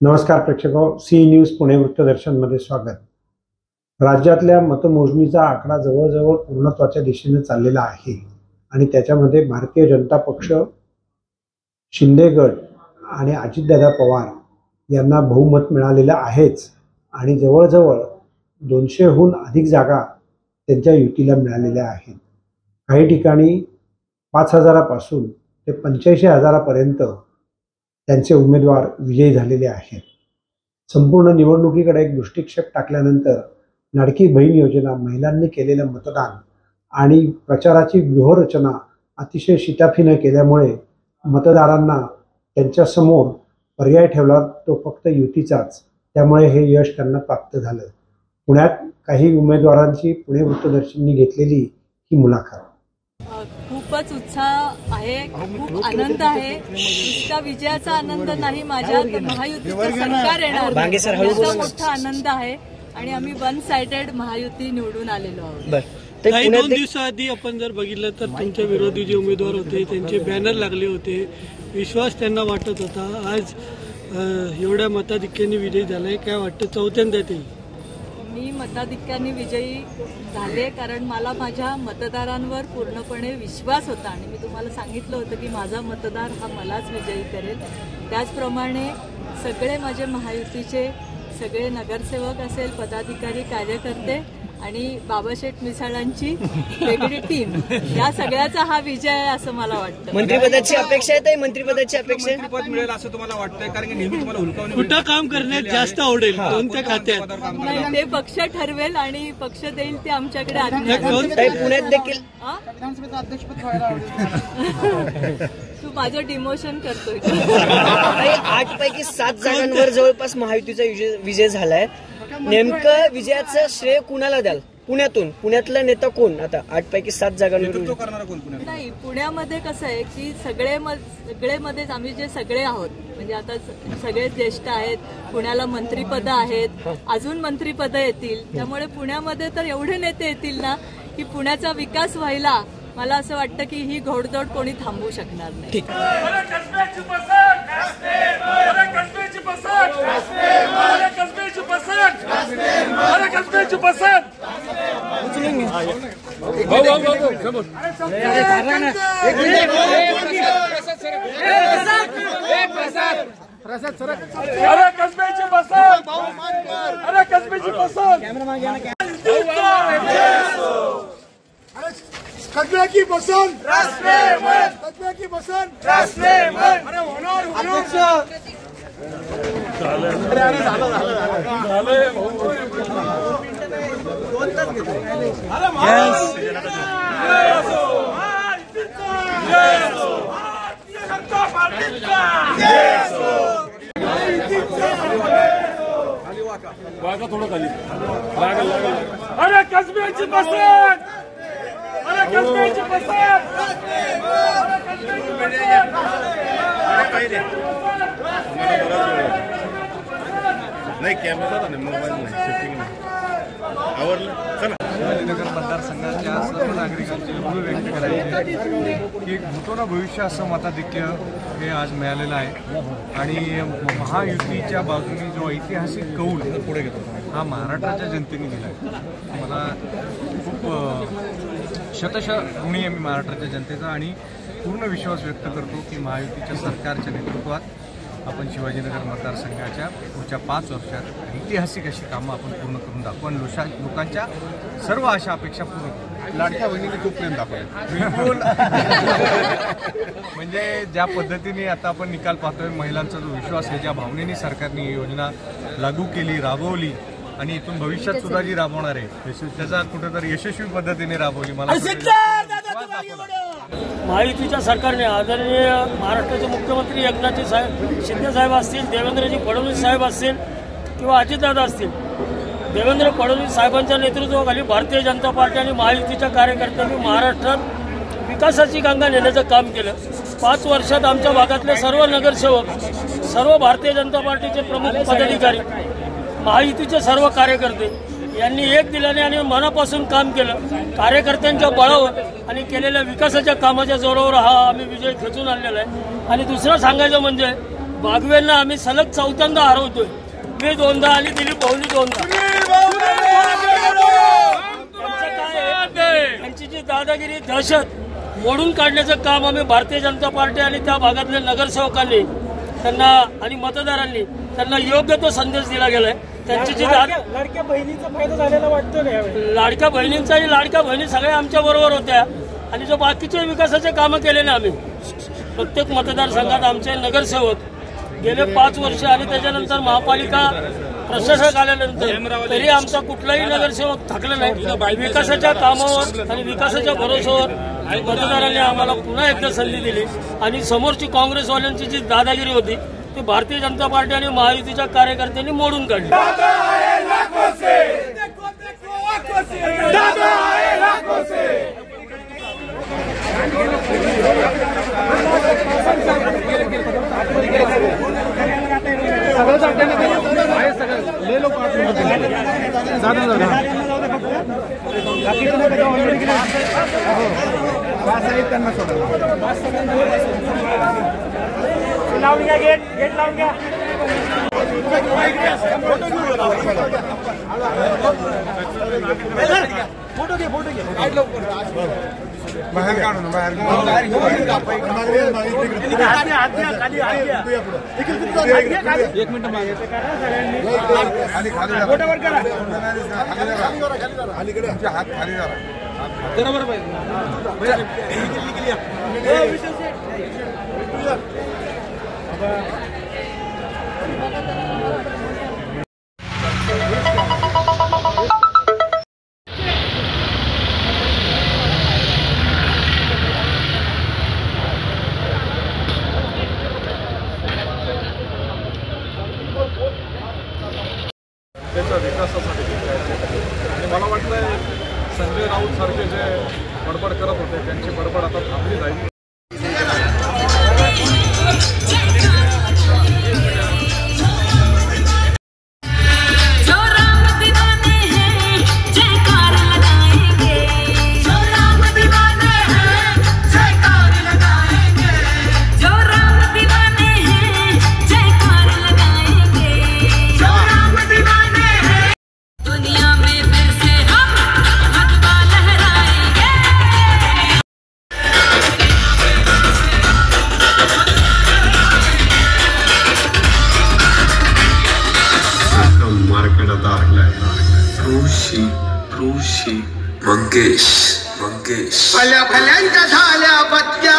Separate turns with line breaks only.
नमस्कार प्रेक्षको, C news Pune वृत्तदर्शनमध्ये स्वागत। राज्यातल्या मतमोजणीचा आकडा जवळजवळ पूर्णत्वाच्या दिशेने चाललेला आहे आणि त्याच्यामध्ये भारतीय जनता पक्ष, शिंदे गट आणि अजितदादा पवार यांना बहुमत मिळालेलं आहेच आणि जवळजवळ 200हून अधिक जागा त्यांच्या युतीला मिळालेल्या आहेत। काही ठिकाणी 5000 पासून ते 85,000 पर्यंत त्यांचे उमेदवार विजयी झालेले आहेत। संपूर्ण निवडणुकीकडे एक दृष्टिक्षेप टाकल्यानंतर लाडकी बहीण योजना, महिलांनी केलेलं मतदान आणि प्रचाराची व्यूहरचना अतिशय शिताफीने केल्यामुळे मतदारांना त्यांच्या समोर पर्याय ठेवला तो फक्त युतीचाच, त्यामुळे हे यश त्यांना प्राप्त झालं। पुण्यात काही उमेदवारांची पुणे वृत्तदर्शननी घेतलेली ही मुलाखत।
खूपच उत्साह आहे, खूप आनंद आहे। नुसता विजयाचा आनंद नाही, माझ्या महायुतीचं सरकार येणार याचा मोठा आनंद आहे आणि आम्ही वन साइडेड महायुती निवडून आलेलो आहोत।
काही 2 दिवसाआधी आपण जर बघितलं तर तुमच्या विरोधी जे उमेदवार होते त्यांचे बॅनर लागले होते, विश्वास त्यांना वाटत होता। आज एवढ्या मताधिक्याने विजयी झालाय, काय वाटतं चौथ्यांदा ते?
मी मताधिक्याने विजयी झाले कारण मला माझ्या मतदारांवर पूर्णपणे विश्वास होता आणि मी तुम्हाला सांगितलं होतं की माझा मतदार हा मलाच विजयी करेल। त्याचप्रमाणे सगळे माझे महायुतीचे सगळे नगरसेवक असेल, पदाधिकारी, कार्यकर्ते आणि बाबाशेठ मिसाळांची वेगळी टीम, या सगळ्याचा हा विजय आहे असं मला वाटतं।
मंत्रिपदाची अपेक्षा आहे, मंत्रिपदाची अपेक्षा
मंत्रिपद मिळेल असं तुम्हाला वाटतंय? कारण की नेहमी तुम्हाला हुलकावणी
कुठं काम करण्यात जास्त आवडेल, कोणत्या खात्यात?
नाही, ते पक्ष ठरवेल आणि पक्ष देईल ते आमच्याकडे
पुण्यात देखील
तू माझं डिमोशन करतोय।
8 पैकी 7 जागांवर जवळपास महायुतीचा विजय झालाय। नेमकं विजयाचं श्रेय कुणाला द्याल? पुण्यातला नेता कोण? आता 8 पैकी 7 जागांवर
करणार कोण?
नाही, पुण्यामध्ये कसं आहे की सगळेमध्येच आम्ही जे सगळे आहोत, म्हणजे आता सगळे ज्येष्ठ आहेत, पुण्याला मंत्रिपद आहेत, अजून मंत्रिपद येतील, त्यामुळे पुण्यामध्ये तर एवढे नेते येतील ना की पुण्याचा विकास व्हायला मला असं वाटतं की ही घोडदौड कोणी थांबवू शकणार नाही।
कस्बे की पसंद राष्ट्रमय, कस्बे की पसंद राष्ट्रमय। अरे होणार
थोडं खाली अरे कसब्याची पसंत, अरे कसब्याची पसंत, नाही कॅमेरा नाही, मोबाईल नाही, शूटिंग नाही, आवडलं चला।
शिवाजीनगर मतदारसंघाच्या सर्व नागरिकांचे अनुभव व्यक्त करायचे की भूतोना भविष्य असं मताधिक्य हे आज मिळालेलं आहे आणि महायुतीच्या बाजूने जो ऐतिहासिक कौल पुढे घेतो हा महाराष्ट्राच्या जनतेने दिला आहे। मला खूप शतशः ऋणी आहे मी महाराष्ट्राच्या जनतेचा आणि पूर्ण विश्वास व्यक्त करतो की महायुतीच्या सरकारच्या नेतृत्वात आपण शिवाजीनगर मतदारसंघाच्या पुढच्या 5 वर्षात ऐतिहासिक अशी कामं आपण पूर्ण करून दाखवू आणि लोकांच्या सर्व आशा अपेक्षा पूर्ण करू।
लाडक्या बहिणीने खूप प्रेम दाखवलं
बिलकुल म्हणजे ज्या पद्धतीने आता आपण निकाल पाहतोय, महिलांचा जो विश्वास आहे, ज्या भावनेने सरकारने योजना लागू केली, राबवली आणि इथून भविष्यात सुद्धा जी राबवणार आहे त्याचा कुठेतरी यशस्वी पद्धतीने राबवली। मला
महायुतीच्या सरकारने आदरणीय महाराष्ट्राचे मुख्यमंत्री एकनाथ शिंदे साहेब असतील, देवेंद्रजी फडणवीस साहेब असतील किंवा अजितदादा असतील, देवेंद्र फडणवीस साहेबांच्या नेतृत्वाखाली भारतीय जनता पार्टी आणि महायुतीच्या कार्यकर्त्यांनी महाराष्ट्रात विकासाची गंगा नेण्याचं काम केलं। 5 वर्षात आमच्या भागातले सर्व नगरसेवक, सर्व भारतीय जनता पार्टीचे प्रमुख पदाधिकारी, महायुतीचे सर्व कार्यकर्ते यांनी एक दिल्याने आणि मनापासून काम केलं। कार्यकर्त्यांच्या बळावर आणि केलेल्या विकासाच्या कामाच्या जोरावर हा आम्ही विजय खेचून आणलेला आहे। आणि दुसरं सांगायचं म्हणजे बागवेंना आम्ही सलग 4दा हरवतोय. मी 2दा आणि दिलीप भाऊनी 2दा. त्यांचं काय आहे, त्यांची जी दादागिरी दहशत मोडून काढण्याचं काम आम्ही भारतीय जनता पार्टी आणि त्या भागातल्या नगरसेवकांनी त्यांना आणि मतदारांनी त्यांना योग्य तो संदेश दिला गेलाय. त्यांची जी
लाडक्या बहिणीचा फायदा झालेला वाटतो ना यावेळी.
लाडक्या बहिणींचा आणि लाडक्या बहिणी सगळ्या आमच्या बरोबर होत्या आणि जो बाकीचे विकासाचे कामं केले ना आम्ही प्रत्येक मतदारसंघात आमचे नगरसेवक गेले 5 वर्ष आणि त्याच्यानंतर महापालिका प्रशासक आल्यानंतर तरी आमचा कुठलाही नगरसेवक थकला नाही. विकासाच्या कामावर आणि विकासाच्या भरोश्यावर मतदारांनी आम्हाला पुन्हा एकदा संधी दिली आणि समोरची काँग्रेसवाल्यांची जी दादागिरी होती ती भारतीय जनता पार्टी आणि महायुतीच्या कार्यकर्त्यांनी मोडून काढली.
लावून घ्या गेट लावून घ्या. फोटो घे
बाहेर काढून बाहेर
एक मिनिट मागे
फोटोवर करा. हात खाली करा.
बरोबर पाहिजे.
त्याच्या विकासासाठी आणि मला वाटतं संजय राऊत सारखे जे बडबड करत होते त्यांची बडबड आता थांबली जाईल.
मंगेश भल्या भल्यांच्या झाल्या बत्त्या